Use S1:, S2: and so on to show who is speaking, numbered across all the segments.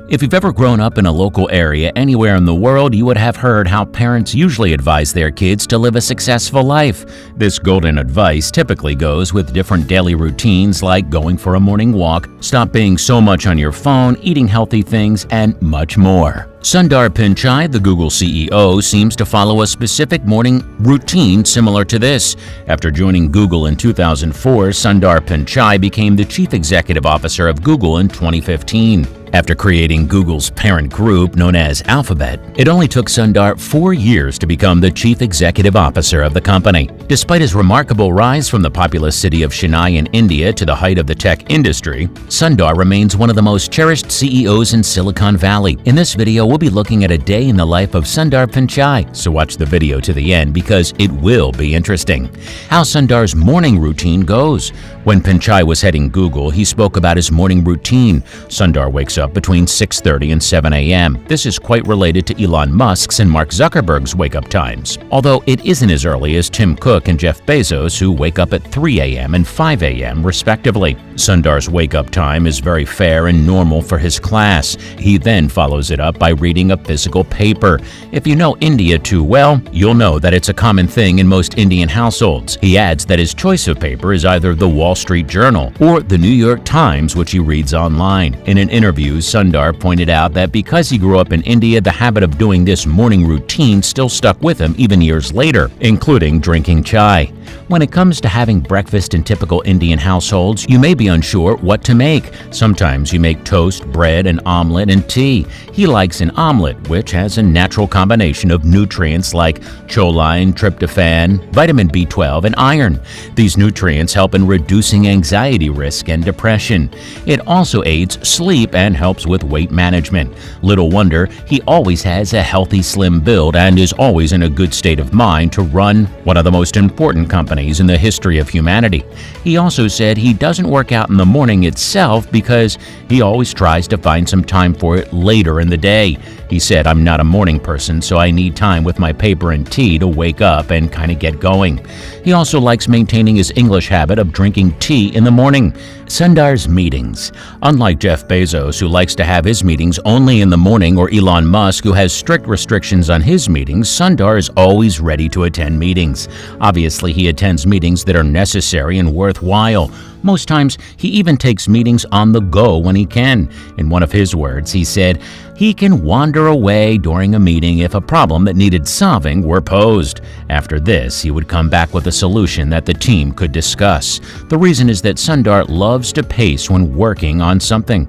S1: If you've ever grown up in a local area anywhere in the world, you would have heard how parents usually advise their kids to live a successful life. This golden advice typically goes with different daily routines like going for a morning walk, stop being so much on your phone, eating healthy things, and much more. Sundar Pichai, the Google CEO, seems to follow a specific morning routine similar to this. After joining Google in 2004, Sundar Pichai became the Chief Executive Officer of Google in 2015. After creating Google's parent group known as Alphabet, it only took Sundar 4 years to become the Chief Executive Officer of the company. Despite his remarkable rise from the populous city of Chennai in India to the height of the tech industry, Sundar remains one of the most cherished CEOs in Silicon Valley. In this video, we'll be looking at a day in the life of Sundar Pichai, so watch the video to the end because it will be interesting. How Sundar's morning routine goes. When Pichai was heading Google, he spoke about his morning routine. Sundar wakes up between 6:30 and 7 a.m. This is quite related to Elon Musk's and Mark Zuckerberg's wake-up times, although it isn't as early as Tim Cook and Jeff Bezos, who wake up at 3 a.m. and 5 a.m. respectively. Sundar's wake-up time is very fair and normal for his class. He then follows it up by reading a physical paper. If you know India too well, you'll know that it's a common thing in most Indian households. He adds that his choice of paper is either the Wall Street Journal or the New York Times, which he reads online. In an interview, Sundar pointed out that because he grew up in India, the habit of doing this morning routine still stuck with him even years later, including drinking chai. When it comes to having breakfast in typical Indian households, you may be unsure what to make. Sometimes you make toast, bread, an omelet, and tea. He likes an omelet, which has a natural combination of nutrients like choline, tryptophan, vitamin B12, and iron. These nutrients help in reducing anxiety risk and depression. It also aids sleep and helps with weight management. Little wonder he always has a healthy, slim build and is always in a good state of mind to run one of the most important companies in the history of humanity. He also said he doesn't work out in the morning itself because he always tries to find some time for it later in the day. He said, "I'm not a morning person, so I need time with my paper and tea to wake up and kind of get going." He also likes maintaining his English habit of drinking tea in the morning. Sundar's meetings. Unlike Jeff Bezos, who likes to have his meetings only in the morning, or Elon Musk, who has strict restrictions on his meetings, Sundar is always ready to attend meetings. Obviously, he attends meetings that are necessary and worthwhile. Most times, he even takes meetings on the go when he can. In one of his words, he said, he can wander away during a meeting if a problem that needed solving were posed. After this, he would come back with a solution that the team could discuss. The reason is that Sundar loves to pace when working on something.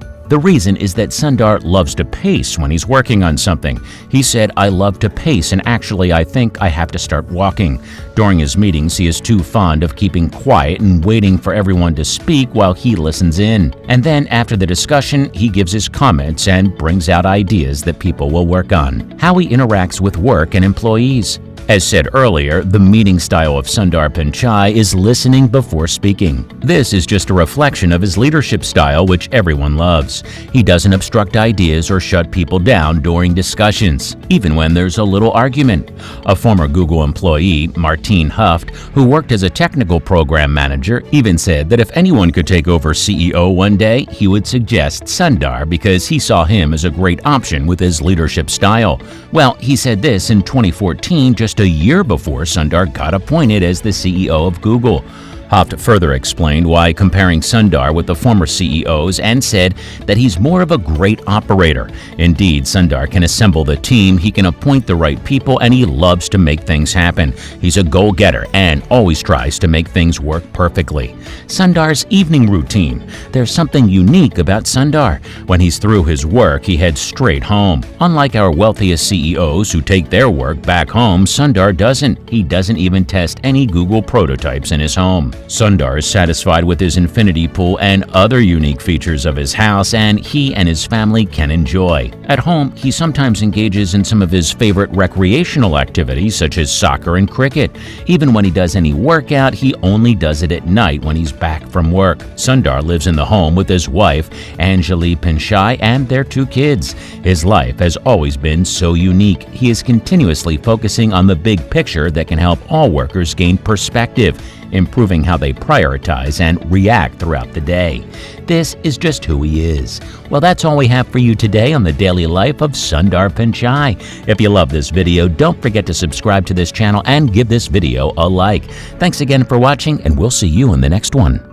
S1: He said, "I love to pace, and actually I think I have to start walking." During his meetings, he is too fond of keeping quiet and waiting for everyone to speak while he listens in. And then after the discussion, he gives his comments and brings out ideas that people will work on. How he interacts with work and employees. As said earlier, the meeting style of Sundar Pichai is listening before speaking. This is just a reflection of his leadership style, which everyone loves. He doesn't obstruct ideas or shut people down during discussions, even when there's a little argument. A former Google employee, Martine Huft, who worked as a technical program manager, even said that if anyone could take over CEO one day, he would suggest Sundar because he saw him as a great option with his leadership style. Well, he said this in 2014, just a year before Sundar got appointed as the CEO of Google. Huft further explained why comparing Sundar with the former CEOs and said that he's more of a great operator. Indeed, Sundar can assemble the team, he can appoint the right people, and he loves to make things happen. He's a goal-getter and always tries to make things work perfectly. Sundar's evening routine. There's something unique about Sundar. When he's through his work, he heads straight home. Unlike our wealthiest CEOs who take their work back home, Sundar doesn't. He doesn't even test any Google prototypes in his home. Sundar is satisfied with his infinity pool and other unique features of his house, and he and his family can enjoy. At home, he sometimes engages in some of his favorite recreational activities such as soccer and cricket. Even when he does any workout, he only does it at night when he's back from work. Sundar lives in the home with his wife, Anjali Pichai, and their 2 kids. His life has always been so unique. He is continuously focusing on the big picture that can help all workers gain perspective. improving how they prioritize and react throughout the day. This is just who he is. Well, that's all we have for you today on the daily life of Sundar Pichai. If you love this video, don't forget to subscribe to this channel and give this video a like. Thanks again for watching, and we'll see you in the next one.